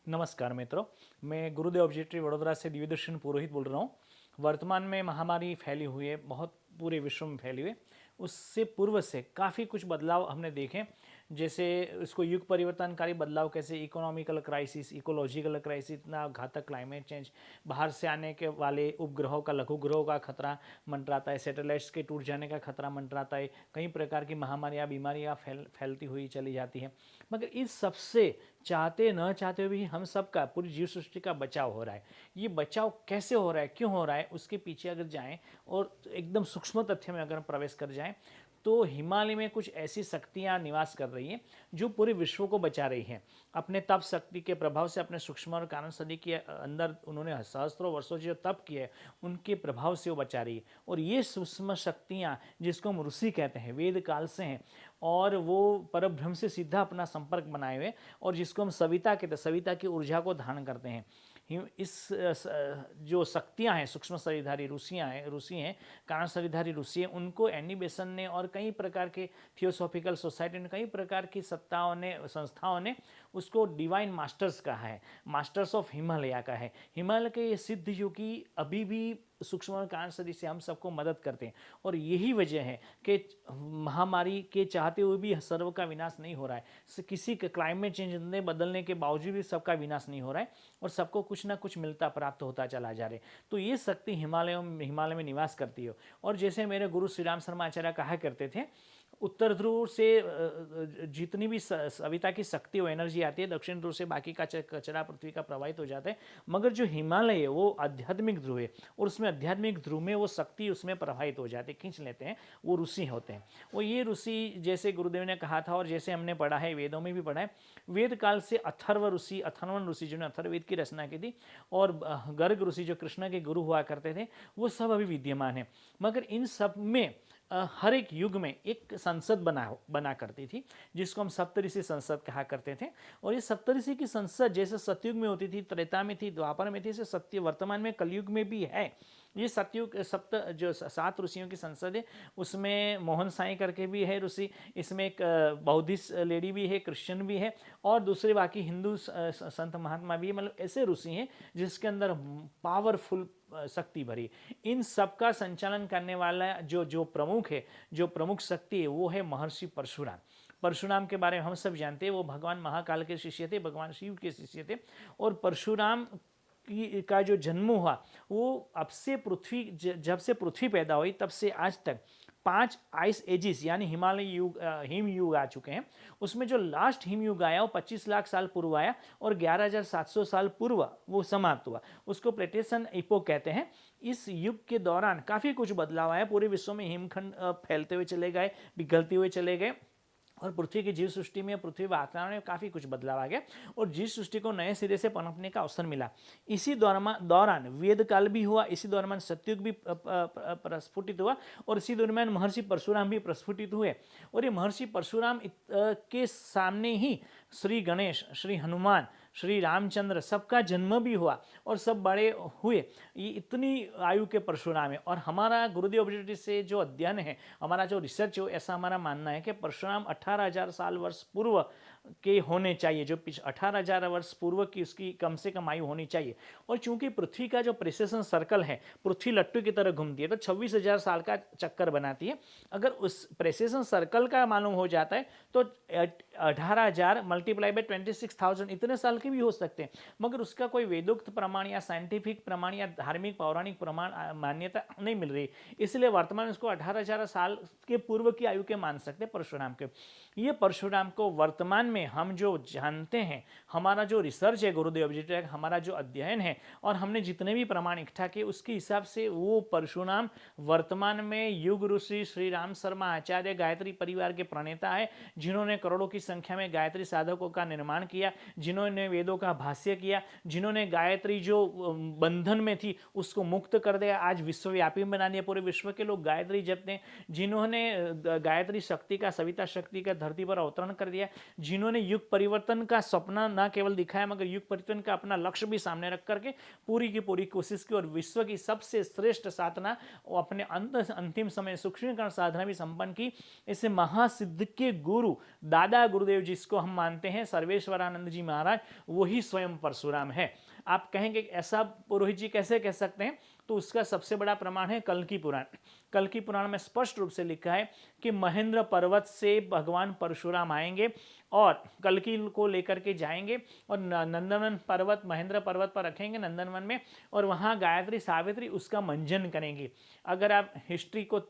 नमस्कार मित्रों, मैं गुरुदेव ऑब्जेक्टरी वडोदरा से दिव्यदर्शन पुरोहित बोल रहा हूँ। वर्तमान में महामारी फैली हुई है, बहुत पूरे विश्व में फैली हुई है। उससे पूर्व से काफ़ी कुछ बदलाव हमने देखे, जैसे इसको युग परिवर्तनकारी बदलाव, कैसे इकोनॉमिकल क्राइसिस, इकोलॉजिकल क्राइसिस, इतना घातक क्लाइमेट चेंज, बाहर से आने के वाले उपग्रहों का, लघु ग्रहों का खतरा मंडराता है, सैटेलाइट्स के टूट जाने का खतरा मंडराता है, कई प्रकार की महामारियाँ, बीमारियाँ फैलती हुई चली जाती हैं। मगर इस सबसे चाहते न चाहते हुए भी हम सब का, पूरी जीव सृष्टि का बचाव हो रहा है। ये बचाव कैसे हो रहा है, क्यों हो रहा है, उसके पीछे अगर जाएं और एकदम सूक्ष्म तथ्य में अगर हम प्रवेश कर जाएं, तो हिमालय में कुछ ऐसी शक्तियां निवास कर रही हैं जो पूरे विश्व को बचा रही हैं। अपने तप शक्ति के प्रभाव से, अपने सूक्ष्म और कारण सदी के अंदर उन्होंने सहस्त्रों वर्षों जो तप किए, उनके प्रभाव से वो बचा रही है। और ये सूक्ष्म शक्तियाँ, जिसको हम ऋषि कहते हैं, वेद काल से हैं, और वो परब्रह्म से सीधा अपना संपर्क बनाए हुए, और जिसको हम सविता कहते हैं, सविता की ऊर्जा को धारण करते हैं। इस जो शक्तियां हैं, सूक्ष्म शरीरधारी ऋषि हैं, कारण शरीरधारी ऋषि हैं, उनको एनी बेसन ने और कई प्रकार के थियोसॉफिकल सोसाइटी ने, कई प्रकार की सत्ताओं ने, संस्थाओं ने उसको डिवाइन मास्टर्स कहा है, मास्टर्स ऑफ हिमालय का है। हिमालय के ये सिद्ध योगी अभी भी सूक्ष्म कारण सदी से हम सबको मदद करते हैं। और यही वजह है कि महामारी के चाहते हुए भी सर्व का विनाश नहीं हो रहा है। किसी के क्लाइमेट चेंज ने बदलने के बावजूद भी सबका विनाश नहीं हो रहा है, और सबको कुछ ना कुछ मिलता प्राप्त होता चला जा रहा है। तो ये शक्ति हिमालय में निवास करती है। और जैसे मेरे गुरु श्री राम शर्मा आचार्य कहा करते थे, उत्तर ध्रुव से जितनी भी सविता की शक्ति और एनर्जी आती है, दक्षिण ध्रुव से बाकी का कचरा पृथ्वी का प्रवाहित हो जाता है। मगर जो हिमालय है वो आध्यात्मिक ध्रुव है, और उसमें आध्यात्मिक ध्रुव में वो शक्ति उसमें प्रवाहित हो जाती है, खींच लेते हैं, वो ऋषि होते हैं। वो ये ऋषि, जैसे गुरुदेव ने कहा था और जैसे हमने पढ़ा है, वेदों में भी पढ़ा है, वेद काल से अथर्वन ऋषि जिन्होंने अथर्ववेद की रचना की थी, और गर्ग ऋषि जो कृष्ण के गुरु हुआ करते थे, वो सब अभी विद्यमान है। मगर इन सब में हर एक युग में एक संसद बना करती थी, जिसको हम सप्तऋषि संसद कहा करते थे। और ये सप्तऋषि की संसद जैसे सतयुग में होती थी, त्रेता में थी, द्वापर में थी, से सत्य वर्तमान में कलयुग में भी है। ये सतयुग जो 7 ऋषियों की संसद है, उसमें मोहन साई करके भी है ऋषि, इसमें एक बौद्धिस्ट लेडी भी है, क्रिश्चियन भी है, और दूसरे बाकी हिंदू संत महात्मा भी है। मतलब ऐसे ऋषि हैं जिसके अंदर पावरफुल शक्ति भरी। इन सब का संचालन करने वाला जो प्रमुख है, जो प्रमुख शक्ति है, वो है महर्षि परशुराम। परशुराम के बारे में हम सब जानते हैं, वो भगवान महाकाल के शिष्य थे, भगवान शिव के शिष्य थे। और परशुराम का जो जन्म हुआ, वो अब से जब से पृथ्वी पैदा हुई तब से आज तक 5 आइस एजिस यानी हिमालय युग, हिम युग आ चुके हैं। उसमें जो लास्ट हिम युग आया वो 25 लाख साल पूर्व आया, और 11,700 साल पूर्व वो समाप्त हुआ। उसको प्लेटेसन इपोक कहते हैं। इस युग के दौरान काफ़ी कुछ बदलाव आया, पूरे विश्व में हिमखंड फैलते हुए चले गए, पिघलते हुए चले गए, और पृथ्वी की जीव सृष्टि में, पृथ्वी वातावरण में काफ़ी कुछ बदलाव आ गया, और जीव सृष्टि को नए सिरे से पनपने का अवसर मिला। इसी दौरान वेद काल भी हुआ, इसी दौरान सतयुग भी प्रस्फुटित हुआ, और इसी दौरान महर्षि परशुराम भी प्रस्फुटित हुए। और ये महर्षि परशुराम के सामने ही श्री गणेश, श्री हनुमान, श्री रामचंद्र सबका जन्म भी हुआ, और सब बड़े हुए। ये इतनी आयु के परशुराम है। और हमारा गुरुदेव ऑब्जर्वेटरी से जो अध्ययन है, हमारा जो रिसर्च है, ऐसा हमारा मानना है कि परशुराम 18,000 साल वर्ष पूर्व के होने चाहिए, जो 18,000 वर्ष पूर्व की उसकी कम से कम आयु होनी चाहिए। और चूंकि पृथ्वी का जो प्रेसेशन सर्कल है, पृथ्वी लट्टू की तरह घूमती है, तो 26,000 साल का चक्कर बनाती है। अगर उस प्रेसेशन सर्कल का मालूम हो जाता है तो 18,000 मल्टीप्लाई बाय 26,000 इतने साल के भी हो सकते हैं। मगर उसका कोई वेदोक्त प्रमाण या साइंटिफिक प्रमाण या धार्मिक पौराणिक प्रमाण मान्यता नहीं मिल रही, इसलिए वर्तमान उसको 18,000 साल के पूर्व की आयु के मान सकते हैं परशुराम के। ये परशुराम को वर्तमान में हम जो जानते हैं, हमारा जो रिसर्च है गुरुदेव ऑब्जर्वेटरी, हमारा जो अध्ययन है, और हमने जितने भी प्रमाण इकट्ठा किए, उसके हिसाब से वो परशुराम वर्तमान में युग ऋषि श्री राम शर्मा आचार्य गायत्री परिवार के प्रणेता है, जिन्होंने करोड़ों की संख्या में गायत्री साधकों का निर्माण किया, जिन्होंने वेदों का भाष्य किया, जिन्होंने गायत्री जो बंधन में थी उसको मुक्त कर दिया, आज विश्वव्यापी बना दिया, पूरे विश्व के लोग गायत्री जपते हैं, जिन्होंने गायत्री शक्ति का, सविता शक्ति का धरती पर अवतरण कर दिया, जिन्होंने युग परिवर्तन का सपना न केवल दिखाया मगर युग परिवर्तन का अपना लक्ष्य भी सामने रख करके पूरी की पूरी कोशिश की, और विश्व की सबसे श्रेष्ठ साधना वो अपने अंतिम समय सूक्ष्मीकरण साधना भी संपन्न की। ऐसे महासिद्ध के गुरु, दादा गुरुदेव जिसको हम मानते हैं सर्वेश्वरानंद जी महाराज, वही स्वयं परशुराम है। आप कहेंगे ऐसा पुरोहित जी कैसे कह सकते हैं, तो उसका सबसे बड़ा प्रमाण है कल्कि पुराण। कल्कि पुराण में स्पष्ट रूप से लिखा है कि महेंद्र पर्वत से भगवान परशुराम आएंगे और कल्कि को लेकर के जाएंगे और नंदनवन पर्वत, महेंद्र पर्वत पर रखेंगे नंदनवन में, और वहाँ गायत्री सावित्री उसका मंजन करेंगी। अगर आप हिस्ट्री को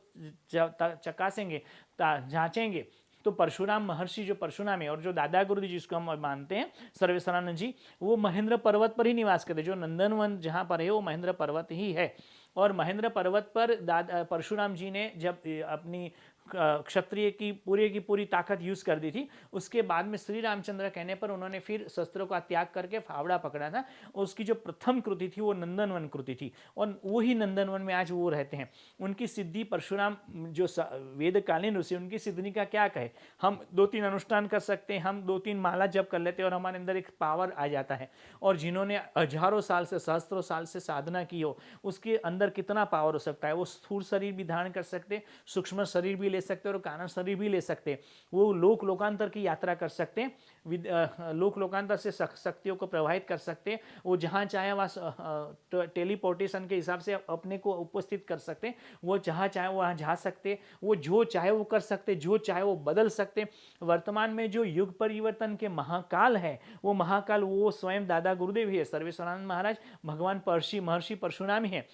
चकासेंगे, जांचेंगे, तो परशुराम महर्षि जो परशुराम है और जो दादा गुरुजी जिसको हम मानते हैं सर्वेश्वरानंद जी, वो महेंद्र पर्वत पर ही निवास करते। जो नंदनवन जहाँ पर है वो महेंद्र पर्वत ही है। और महेंद्र पर्वत पर परशुराम जी ने जब अपनी क्षत्रिय की पूरी ताकत यूज कर दी थी, उसके बाद में श्री रामचंद्र कहने पर उन्होंने फिर शस्त्रों का त्याग करके फावड़ा पकड़ा था। उसकी जो प्रथम कृति थी वो नंदनवन कृति थी, और वही नंदनवन में आज वो रहते हैं। उनकी सिद्धि परशुराम जो वेदकालीन ऋषि, उनकी सिद्धि का क्या कहे। हम 2-3 अनुष्ठान कर सकते हैं, हम 2-3 माला जप कर लेते हैं और हमारे अंदर एक पावर आ जाता है। और जिन्होंने हजारों साल से, सहस्त्रों साल से साधना की हो, उसके अंदर कितना पावर हो सकता है। वो स्थूल शरीर भी धारण कर सकते, सूक्ष्म शरीर भी ले सकते और कारण शरीर भी ले सकते। वो लोक लोकांतर की यात्रा कर सकते, लोक लोकांतर से शक्तियों को प्रभावित कर सकते। वो जहाँ चाहे वहाँ टेलीपोर्टेशन के हिसाब से अपने को उपस्थित कर सकते। वो जहाँ चाहे वहाँ जा सकते, वो जो चाहे वो कर सकते, जो चाहे वो बदल सकते। वर्तमान में जो युग परिवर्तन के महाकाल है, वो महाकाल वो स्वयं दादा गुरुदेव ही है, सर्वेश्वरानंद महाराज, भगवान महर्षि परशुराम ही है।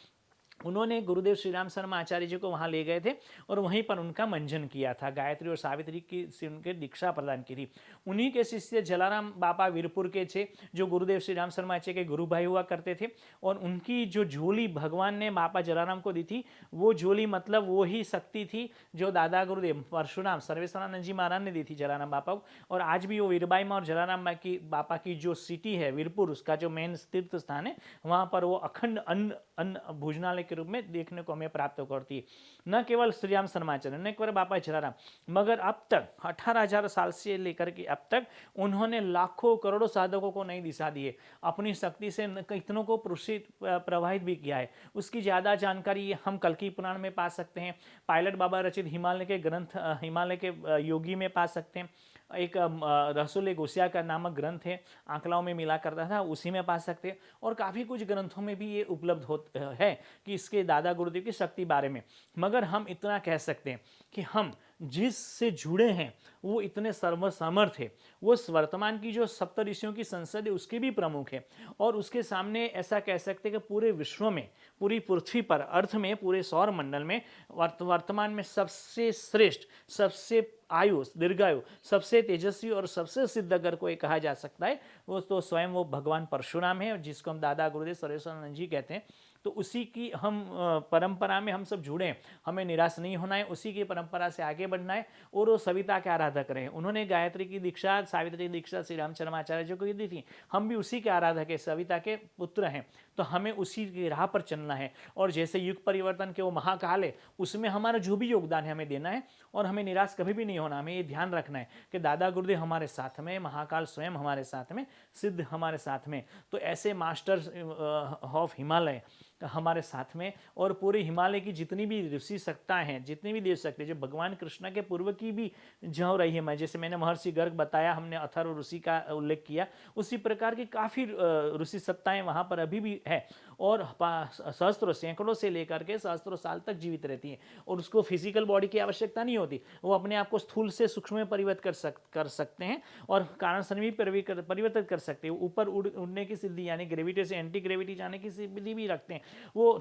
उन्होंने गुरुदेव श्री राम शर्मा आचार्य जी को वहाँ ले गए थे और वहीं पर उनका मंजन किया था, गायत्री और सावित्री की से उनके दीक्षा प्रदान की थी। उन्हीं के शिष्य जलाराम बापा वीरपुर के थे, जो गुरुदेव श्री राम शर्मा आचार्य के गुरु भाई हुआ करते थे। और उनकी जो झोली भगवान ने बापा जलाराम को दी थी, वो झोली मतलब वो ही शक्ति थी जो दादा गुरुदेव परशुराम सर्वेश्वरानंद जी महाराज ने दी थी जलाराम बापा को। और आज भी वो वीरबाई माँ और जलाराम बापा की जो सिटी है वीरपुर, उसका जो मेन तीर्थ स्थान है, वहाँ पर वो अखंड अन्न भोजनालय के रूप में देखने को हमें प्राप्त करती है। न केवल श्री राम शर्माचार्य, न केवल बापा जलाराम, मगर अब तक 18,000 साल से लेकर के अब तक उन्होंने लाखों करोड़ों साधकों को नई दिशा दी है। अपनी शक्ति से कितनों को प्रभावित भी किया है। उसकी ज़्यादा जानकारी हम कल्कि पुराण में पा सकते हैं, पायलट बाबा रचित हिमालय के ग्रंथ, हिमालय के योगी में पा सकते हैं। एक रसूल गोसिया का नामक ग्रंथ है, आंकलाओं में मिला करता था, उसी में पा सकते हैं। और काफ़ी कुछ ग्रंथों में भी ये उपलब्ध है कि इसके दादा गुरुदेव की शक्ति बारे में। मगर हम इतना कह सकते हैं कि हम जिससे जुड़े हैं वो इतने सर्वसमर्थ है। वो वर्तमान की जो सप्त ऋषियों की संसद है उसके भी प्रमुख है। और उसके सामने ऐसा कह सकते हैं कि पूरे विश्व में, पूरी पृथ्वी पर, अर्थ में, पूरे सौर मंडल में वर्तमान में सबसे श्रेष्ठ, सबसे आयु दीर्घायु, सबसे तेजस्वी और सबसे सिद्ध अगर कोई कहा जा सकता है वो तो स्वयं वो भगवान परशुराम है, जिसको हम दादा गुरुदेव सर्वेश्वरानंद जी कहते हैं। तो उसी की हम परंपरा में हम सब जुड़े हैं। हमें निराश नहीं होना है, उसी की परंपरा से आगे बढ़ना है। और वो सविता के आराधक रहे। उन्होंने गायत्री की दीक्षा, सावित्री की दीक्षा श्री रामचंद्र आचार्य जी को दी थी। हम भी उसी के आराधक है, सविता के पुत्र हैं। तो हमें उसी की राह पर चलना है। और जैसे युग परिवर्तन के वो महाकाल है, उसमें हमारा जो भी योगदान है हमें देना है। और हमें निराश कभी भी नहीं होना। हमें ये ध्यान रखना है कि दादा गुरुदेव हमारे साथ में, महाकाल स्वयं हमारे साथ में, सिद्ध हमारे साथ में। तो ऐसे मास्टर्स ऑफ हिमालय हमारे साथ में, और पूरे हिमालय की जितनी भी ऋषि सत्ताएं हैं, जितनी भी देव शक्ति, जो भगवान कृष्ण के पूर्व की भी जो रही है, मैं जैसे मैंने महर्षि गर्ग बताया, हमने अथर्व ऋषि का उल्लेख किया, उसी प्रकार की काफ़ी ऋषि सत्ताएं वहाँ पर अभी भी है। और सहस्त्रों, सैकड़ों से लेकर के सहस्त्रों साल तक जीवित रहती हैं। और उसको फिजिकल बॉडी की आवश्यकता नहीं होती। वो अपने आप को स्थूल से सूक्ष्म में परिवर्तित कर सकते हैं और कारण शरीर भी परिवर्तित कर सकते हैं। ऊपर उड़ने की सिद्धि, यानी ग्रेविटी से एंटी ग्रेविटी जाने की सिद्धि भी रखते हैं। वो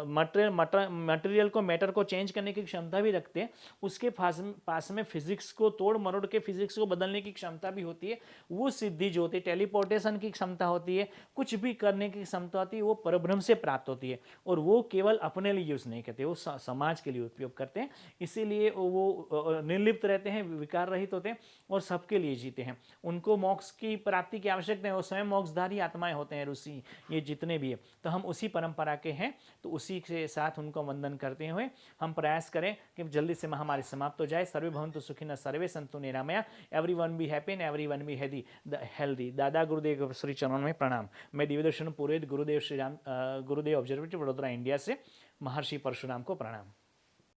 मटेरियल को, मैटर को चेंज करने की क्षमता भी रखते हैं। उसके पास में फिजिक्स को तोड़ मरोड़ के फिजिक्स को बदलने की क्षमता भी होती है। वो सिद्धि जो होती है, टेलीपोर्टेशन की क्षमता होती है, कुछ भी करने की क्षमता होती है, वो परब्रह्म से प्राप्त होती है। और वो केवल अपने लिए यूज नहीं करते, वो समाज के लिए उपयोग करते हैं। इसीलिए वो निर्लिप्त रहते हैं, विकार रहित होते हैं और सबके लिए जीते हैं। उनको मोक्ष की प्राप्ति की आवश्यकता है। वो स्वयं मोक्षधारी आत्माएं होते हैं ऋषि, ये जितने भी है। तो हम उसी परंपरा के हैं। तो उसी के साथ उनको वंदन करते हुए हम प्रयास करें कि जल्दी से महामारी समाप्त हो जाए। सर्वे भवन्तु सुखिनः, सर्वे सन्तु निरामया, everyone be happy and everyone be healthy. Dada Gurudev Shri चरणों में प्रणाम। मैं दिव्यदर्शन पुरोहित, गुरुदेव श्री राम, गुरुदेव ऑब्जर्वेटरी वडोदरा इंडिया से महर्षि परशुराम को प्रणाम।